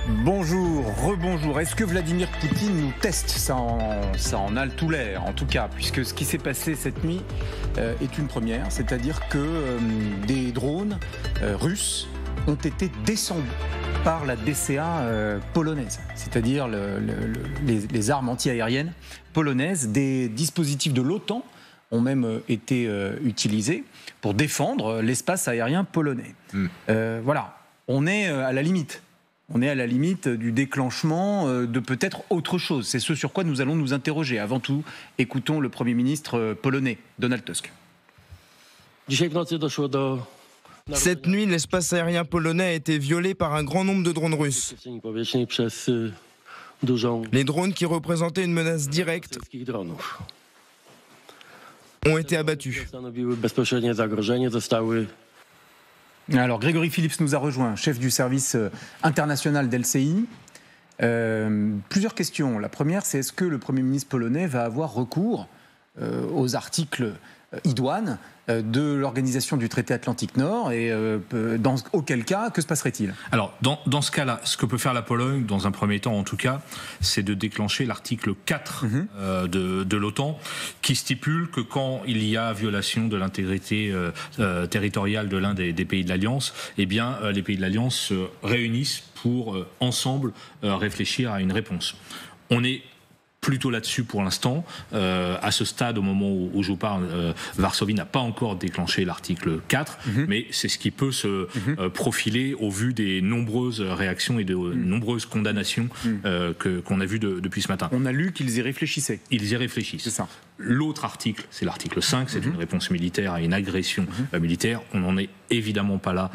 Bonjour, rebonjour. Est-ce que Vladimir Poutine nous teste ? Ça en a tout l'air, en tout cas, puisque ce qui s'est passé cette nuit est une première, c'est-à-dire que des drones russes ont été descendus par la DCA polonaise, c'est-à-dire les armes anti-aériennes polonaises. Des dispositifs de l'OTAN ont même été utilisés pour défendre l'espace aérien polonais. Voilà, on est à la limite. On est à la limite du déclenchement de peut-être autre chose. C'est ce sur quoi nous allons nous interroger. Avant tout, écoutons le Premier ministre polonais, Donald Tusk. Cette nuit, l'espace aérien polonais a été violé par un grand nombre de drones russes. Les drones qui représentaient une menace directe ont été abattus. Alors, Grégory Phillips nous a rejoint, chef du service international d'LCI. Plusieurs questions. La première, c'est est-ce que le Premier ministre polonais va avoir recours aux articles idoines de l'organisation du traité Atlantique Nord et auquel cas, que se passerait-il ? Alors, dans ce cas-là, ce que peut faire la Pologne, dans un premier temps en tout cas, c'est de déclencher l'article 4 de l'OTAN, qui stipule que quand il y a violation de l'intégrité territoriale de l'un des pays de l'Alliance, eh bien, les pays de l'Alliance se réunissent pour ensemble réfléchir à une réponse. On est plutôt là-dessus pour l'instant. À ce stade, au moment où je vous parle, Varsovie n'a pas encore déclenché l'article 4, mais c'est ce qui peut se profiler au vu des nombreuses réactions et de nombreuses condamnations qu'on a vues depuis ce matin. On a lu qu'ils y réfléchissaient. Ils y réfléchissent. C'est ça. L'autre article, c'est l'article 5, c'est une réponse militaire à une agression militaire. On n'en est évidemment pas là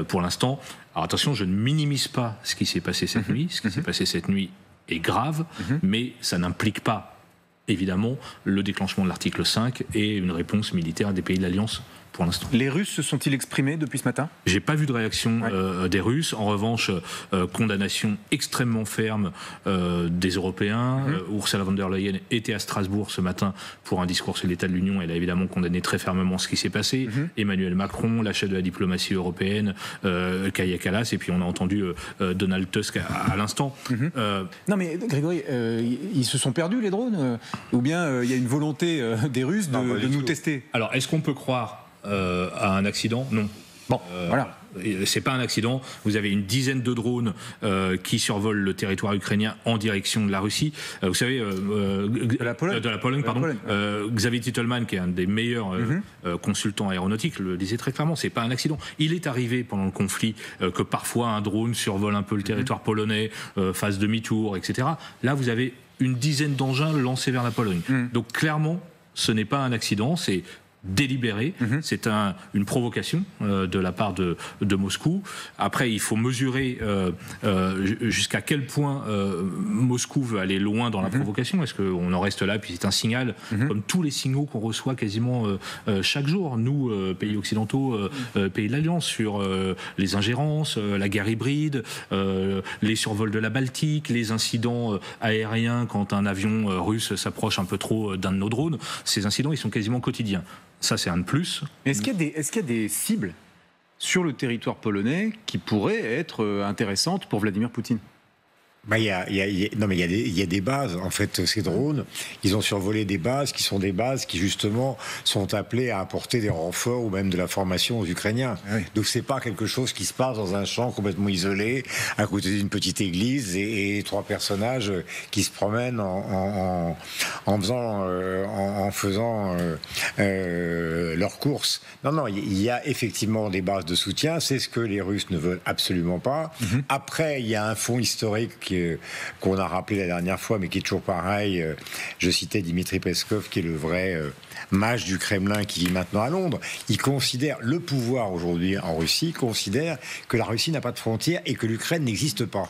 pour l'instant. Alors attention, je ne minimise pas ce qui s'est passé cette nuit. Ce qui s'est passé cette nuit est grave, mais ça n'implique pas, évidemment, le déclenchement de l'article 5 et une réponse militaire des pays de l'Alliance pour l'instant. Les Russes se sont-ils exprimés depuis ce matin ? J'ai pas vu de réaction des Russes. En revanche, condamnation extrêmement ferme des Européens. Ursula von der Leyen était à Strasbourg ce matin pour un discours sur l'état de l'Union. Elle a évidemment condamné très fermement ce qui s'est passé. Emmanuel Macron, la chef de la diplomatie européenne, Kaja Kallas, et puis on a entendu Donald Tusk à l'instant. Non mais Grégory, ils se sont perdus les drones ou bien il y a une volonté des Russes de nous tester ? Alors, est-ce qu'on peut croire à un accident ? Non. Bon, voilà. C'est pas un accident. Vous avez une dizaine de drones qui survolent le territoire ukrainien en direction de la Russie. Vous savez, de la Pologne, pardon. Xavier Titelman, qui est un des meilleurs consultants aéronautiques, le disait très clairement. C'est pas un accident. Il est arrivé pendant le conflit que parfois un drone survole un peu le territoire polonais, fasse demi-tour, etc. Là, vous avez une dizaine d'engins lancés vers la Pologne. Donc clairement, ce n'est pas un accident. C'est délibéré, c'est une provocation de la part de Moscou. Après, il faut mesurer jusqu'à quel point Moscou veut aller loin dans la provocation. Est-ce qu'on en reste là, puis c'est un signal, comme tous les signaux qu'on reçoit quasiment chaque jour, nous, pays occidentaux, pays de l'Alliance, sur les ingérences, la guerre hybride, les survols de la Baltique, les incidents aériens quand un avion russe s'approche un peu trop d'un de nos drones. Ces incidents, ils sont quasiment quotidiens. Ça, c'est un de plus. Est-ce qu'il y a des cibles sur le territoire polonais qui pourraient être intéressantes pour Vladimir Poutine ? Il y a des bases. En fait, ces drones, ils ont survolé des bases qui sont des bases qui, justement, sont appelées à apporter des renforts ou même de la formation aux Ukrainiens. Ah oui. Donc, c'est pas quelque chose qui se passe dans un champ complètement isolé, à côté d'une petite église et trois personnages qui se promènent en faisant leurs courses. Non, il y a effectivement des bases de soutien. C'est ce que les Russes ne veulent absolument pas. Après, il y a un fond historique qu'on a rappelé la dernière fois, mais qui est toujours pareil. Je citais Dimitri Peskov, qui est le vrai mage du Kremlin, qui vit maintenant à Londres. Il considère, le pouvoir aujourd'hui en Russie, considère que la Russie n'a pas de frontières et que l'Ukraine n'existe pas.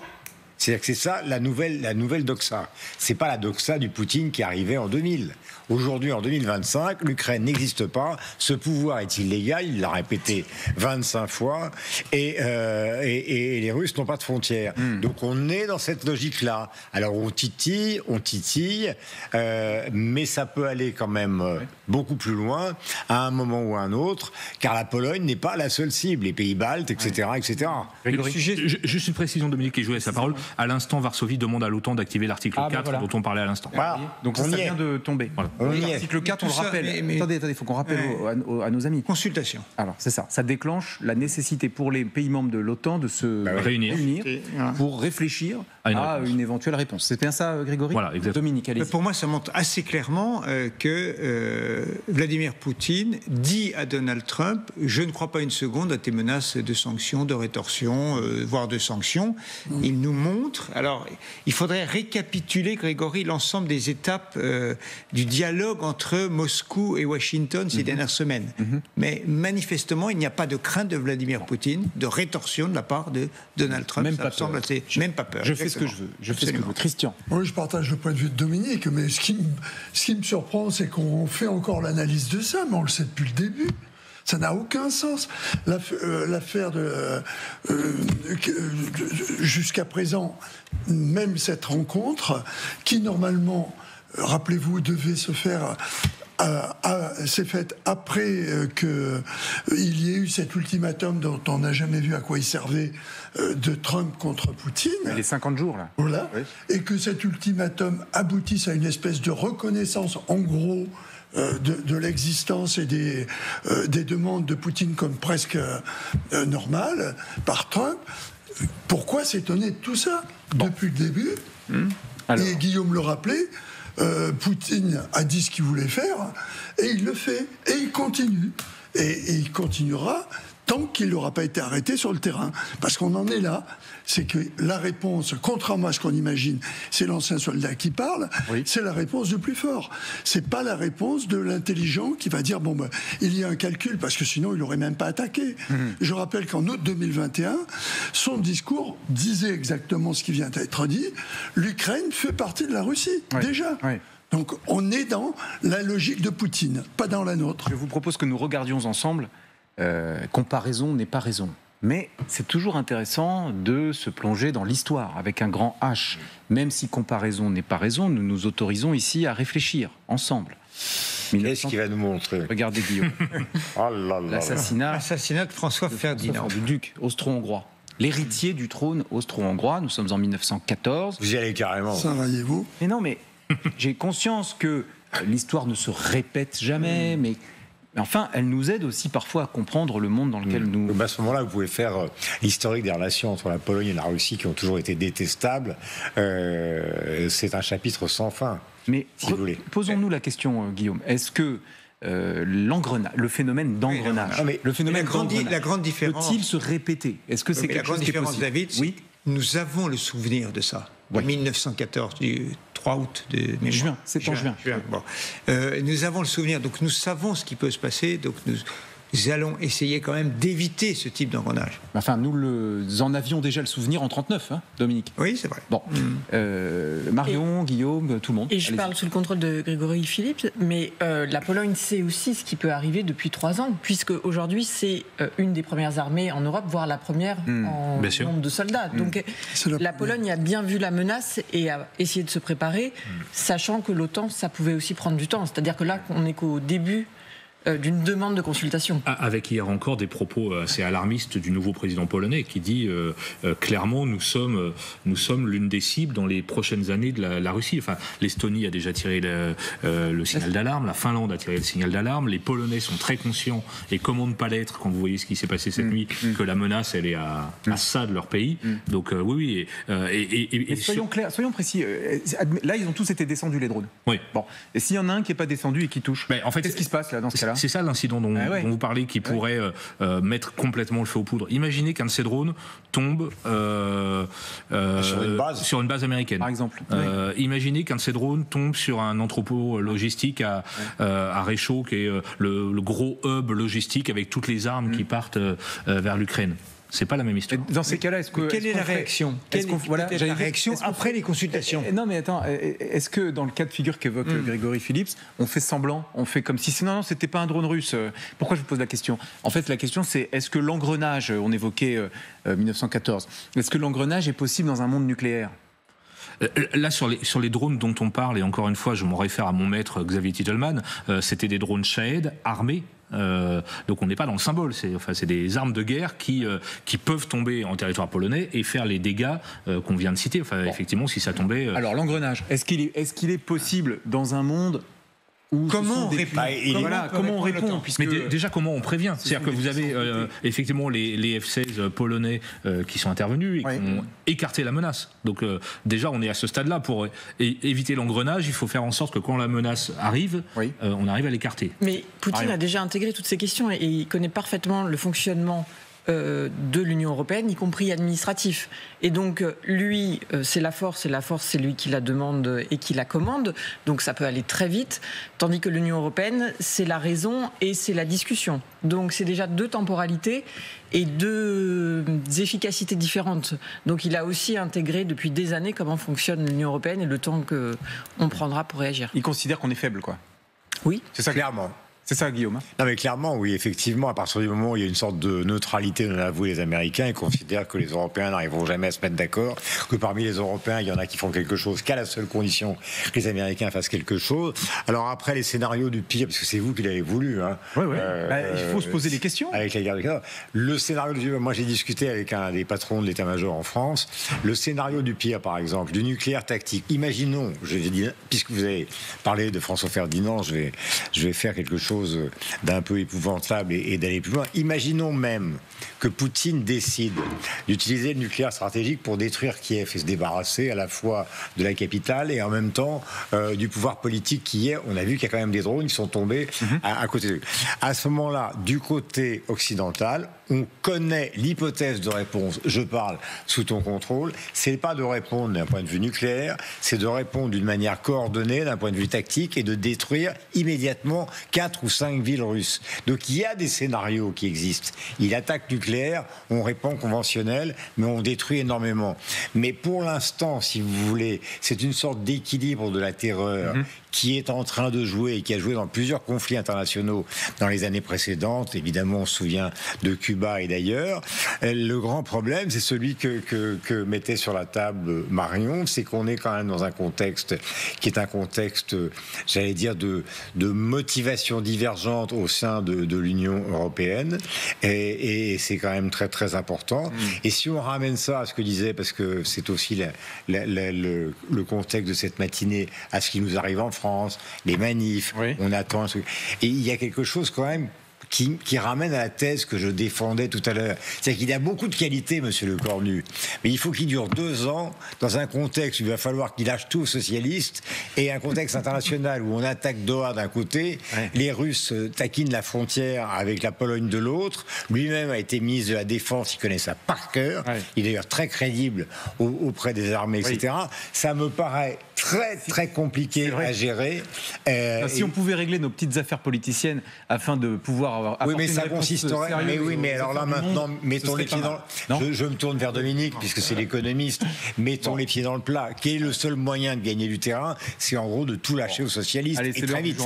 C'est-à-dire que c'est ça la nouvelle doxa. C'est pas la doxa du Poutine qui arrivait en 2000. Aujourd'hui, en 2025, l'Ukraine n'existe pas. Ce pouvoir est illégal. Il l'a répété 25 fois. Et les Russes n'ont pas de frontières. Donc on est dans cette logique-là. Alors on titille, mais ça peut aller quand même beaucoup plus loin à un moment ou à un autre, car la Pologne n'est pas la seule cible. Les pays baltes, etc., etc. Juste une précision, Dominique, qui jouait sa parole. à l'instant, Varsovie demande à l'OTAN d'activer l'article 4 dont on parlait à l'instant. Voilà. Donc ça vient de tomber. Voilà. L'article 4, on le rappelle. Attendez, il faut qu'on rappelle à nos amis. Consultation. Alors, c'est ça. Ça déclenche la nécessité pour les pays membres de l'OTAN de se réunir pour réfléchir à une éventuelle réponse. C'est bien ça, Grégory ? Voilà, exactement. Dominique, allez-y. Pour moi, ça montre assez clairement que Vladimir Poutine dit à Donald Trump « Je ne crois pas une seconde à tes menaces de sanctions, de rétorsion, voire de sanctions. » Il nous montre... Alors, il faudrait récapituler, Grégory, l'ensemble des étapes du dialogue entre Moscou et Washington ces dernières semaines. Mais manifestement, il n'y a pas de crainte de Vladimir Poutine, de rétorsion de la part de Donald Trump. Même ça pas me semble peur. assez... Même pas peur. Je fais ce que je veux. Je fais ce que je veux. Christian. Oui, je partage le point de vue de Dominique, mais ce qui me surprend, c'est qu'on fait encore l'analyse de ça, mais on le sait depuis le début. Ça n'a aucun sens. L'affaire jusqu'à présent, même cette rencontre, qui normalement, rappelez-vous, devait se faire... s'est faite après qu'il y ait eu cet ultimatum dont on n'a jamais vu à quoi il servait de Trump contre Poutine. Les 50 jours, là. Voilà. Oui. Et que cet ultimatum aboutisse à une espèce de reconnaissance, en gros, de l'existence et des demandes de Poutine comme presque normales par Trump. Pourquoi s'étonner de tout ça depuis le début Et Guillaume le rappelait, Poutine a dit ce qu'il voulait faire et il le fait et il continue et il continuera tant qu'il n'aura pas été arrêté sur le terrain, parce qu'on en est là. C'est que la réponse, contrairement à ce qu'on imagine, c'est l'ancien soldat qui parle, c'est la réponse du plus fort. C'est pas la réponse de l'intelligent qui va dire bon ben il y a un calcul parce que sinon il n'aurait même pas attaqué. Je rappelle qu'en août 2021, son discours disait exactement ce qui vient d'être dit. L'Ukraine fait partie de la Russie déjà. Donc on est dans la logique de Poutine, pas dans la nôtre. Je vous propose que nous regardions ensemble. Comparaison n'est pas raison. Mais c'est toujours intéressant de se plonger dans l'histoire avec un grand H. Même si comparaison n'est pas raison, nous nous autorisons ici à réfléchir ensemble. Qu'est-ce qu'il va nous montrer ? Regardez Guillaume. Oh là là. L'assassinat de François Ferdinand. Du duc austro-hongrois. L'héritier du trône austro-hongrois. Nous sommes en 1914. Vous y allez carrément. Sarajevo. Mais non, mais j'ai conscience que l'histoire ne se répète jamais, mais enfin, elle nous aide aussi parfois à comprendre le monde dans lequel nous... À ce moment-là, vous pouvez faire l'historique des relations entre la Pologne et la Russie qui ont toujours été détestables. C'est un chapitre sans fin. Mais si vous voulez. Posons-nous la question, Guillaume. Est-ce que le phénomène d'engrenage, la grande différence, peut-il se répéter ? Est-ce que c'est quelque chose qui est possible ? David, nous avons le souvenir de ça. En 1914, du 3 août de juin. C'est en juin. Bon. Nous avons le souvenir, donc nous savons ce qui peut se passer, donc nous allons essayer quand même d'éviter ce type d'engrenage. Enfin, nous en avions déjà le souvenir en 1939, hein, Dominique. Oui, c'est vrai. Bon, Marion, Guillaume, tout le monde. Et je parle sous le contrôle de Grégory Phillips, mais la Pologne sait aussi ce qui peut arriver depuis 3 ans, puisque aujourd'hui c'est une des premières armées en Europe, voire la première en nombre de soldats. Donc la Pologne a bien vu la menace et a essayé de se préparer, sachant que l'OTAN, ça pouvait aussi prendre du temps. C'est-à-dire que là, on n'est qu'au début d'une demande de consultation. Avec hier encore des propos assez alarmistes du nouveau président polonais qui dit clairement nous sommes l'une des cibles dans les prochaines années de la Russie. Enfin, l'Estonie a déjà tiré le signal d'alarme, la Finlande a tiré le signal d'alarme, les Polonais sont très conscients, et comment ne pas l'être quand vous voyez ce qui s'est passé cette nuit, que la menace elle est à ça de leur pays. Donc oui. Et soyons clairs, soyons précis. Là, ils ont tous été descendus, les drones. Oui. Bon. Et s'il y en a un qui n'est pas descendu et qui touche, en fait, qu'est-ce qui se passe là dans ce cas-là ? C'est ça l'incident dont vous parlez qui pourrait mettre complètement le feu aux poudres. Imaginez qu'un de ces drones tombe sur une base américaine. Par exemple. Imaginez qu'un de ces drones tombe sur un entrepôt logistique à Réchaud, qui est le gros hub logistique avec toutes les armes qui partent vers l'Ukraine. C'est pas la même histoire. Dans ces cas-là, quelle est la réaction ? Quelle est la réaction après les consultations ? Non, mais attends, est-ce que dans le cas de figure qu'évoque Grégory Phillips, on fait semblant, on fait comme si non, c'était pas un drone russe. Pourquoi je vous pose la question ? En fait, la question c'est est-ce que l'engrenage, on évoquait 1914, est-ce que l'engrenage est possible dans un monde nucléaire ? Là, sur les drones dont on parle, et encore une fois, je m'en réfère à mon maître Xavier Titelman, c'était des drones Shahed armés. Donc on n'est pas dans le symbole. C'est des armes de guerre qui peuvent tomber en territoire polonais et faire les dégâts qu'on vient de citer. Effectivement, si ça tombait. Alors l'engrenage, est-ce qu'il est possible dans un monde où comment on répond comment on répond puisque... Mais déjà, comment on prévient? C'est-à-dire que vous avez effectivement les F-16 polonais qui sont intervenus et qui ont écarté la menace. Donc déjà, on est à ce stade-là. Pour éviter l'engrenage, il faut faire en sorte que quand la menace arrive, on arrive à l'écarter. Mais Poutine a déjà intégré toutes ces questions et il connaît parfaitement le fonctionnement de l'Union européenne, y compris administratif. Et donc, lui, c'est la force, c'est lui qui la demande et qui la commande, donc ça peut aller très vite, tandis que l'Union européenne, c'est la raison et c'est la discussion. Donc c'est déjà 2 temporalités et 2 efficacités différentes. Donc il a aussi intégré depuis des années comment fonctionne l'Union européenne et le temps qu'on prendra pour réagir. Il considère qu'on est faible, quoi. Oui. C'est ça, clairement. C'est ça, Guillaume? Non, mais clairement, oui, effectivement, à partir du moment où il y a une sorte de neutralité dont avouent les Américains, ils considèrent que les Européens n'arriveront jamais à se mettre d'accord, que parmi les Européens, il y en a qui font quelque chose qu'à la seule condition que les Américains fassent quelque chose. Alors après, les scénarios du pire, parce que c'est vous qui l'avez voulu, hein. Il faut se poser des questions. Avec la guerre du Qatar. Le scénario du pire, moi j'ai discuté avec un des patrons de l'état-major en France. Le scénario du pire, par exemple, du nucléaire tactique. Imaginons, je vais dire, puisque vous avez parlé de François Ferdinand, je vais faire quelque chose d'un peu épouvantable et d'aller plus loin. Imaginons même que Poutine décide d'utiliser le nucléaire stratégique pour détruire Kiev et se débarrasser à la fois de la capitale et en même temps du pouvoir politique qui est. On a vu qu'il y a quand même des drones qui sont tombés à côté de lui. À ce moment-là, du côté occidental, on connaît l'hypothèse de réponse. Je parle sous ton contrôle. C'est pas de répondre d'un point de vue nucléaire, c'est de répondre d'une manière coordonnée d'un point de vue tactique et de détruire immédiatement 4 ou 5 villes russes. Donc il y a des scénarios qui existent. Il attaque nucléaire, on répond conventionnel, mais on détruit énormément. Mais pour l'instant, si vous voulez, c'est une sorte d'équilibre de la terreur qui est en train de jouer et qui a joué dans plusieurs conflits internationaux dans les années précédentes. Évidemment, on se souvient de Cuba et d'ailleurs. Le grand problème, c'est celui que mettait sur la table Marion, c'est qu'on est quand même dans un contexte qui est un contexte, j'allais dire, de motivation divergente au sein de l'Union européenne. Et c'est quand même très, très important. Et si on ramène ça à ce que disait, parce que c'est aussi le contexte de cette matinée, à ce qui nous arrive en France, les manifs, on attend un truc. Et il y a quelque chose quand même qui ramène à la thèse que je défendais tout à l'heure. C'est qu'il a beaucoup de qualités, monsieur Le Cornu, mais il faut qu'il dure 2 ans dans un contexte où il va falloir qu'il lâche tout aux socialistes et un contexte international où on attaque Doha d'un côté, les Russes taquinent la frontière avec la Pologne de l'autre. Lui-même a été ministre de la Défense, il connaît ça par cœur. Il est d'ailleurs très crédible auprès des armées, etc. Ça me paraît très, très compliqué à gérer. Si on pouvait régler nos petites affaires politiciennes afin de pouvoir oui, mais ça consisterait. Mais oui, mais alors là maintenant, mettons les pieds dans. Je me tourne vers Dominique puisque c'est l'économiste. Mettons les pieds dans le plat. Quel est le seul moyen de gagner du terrain? C'est en gros de tout lâcher aux socialistes et très vite.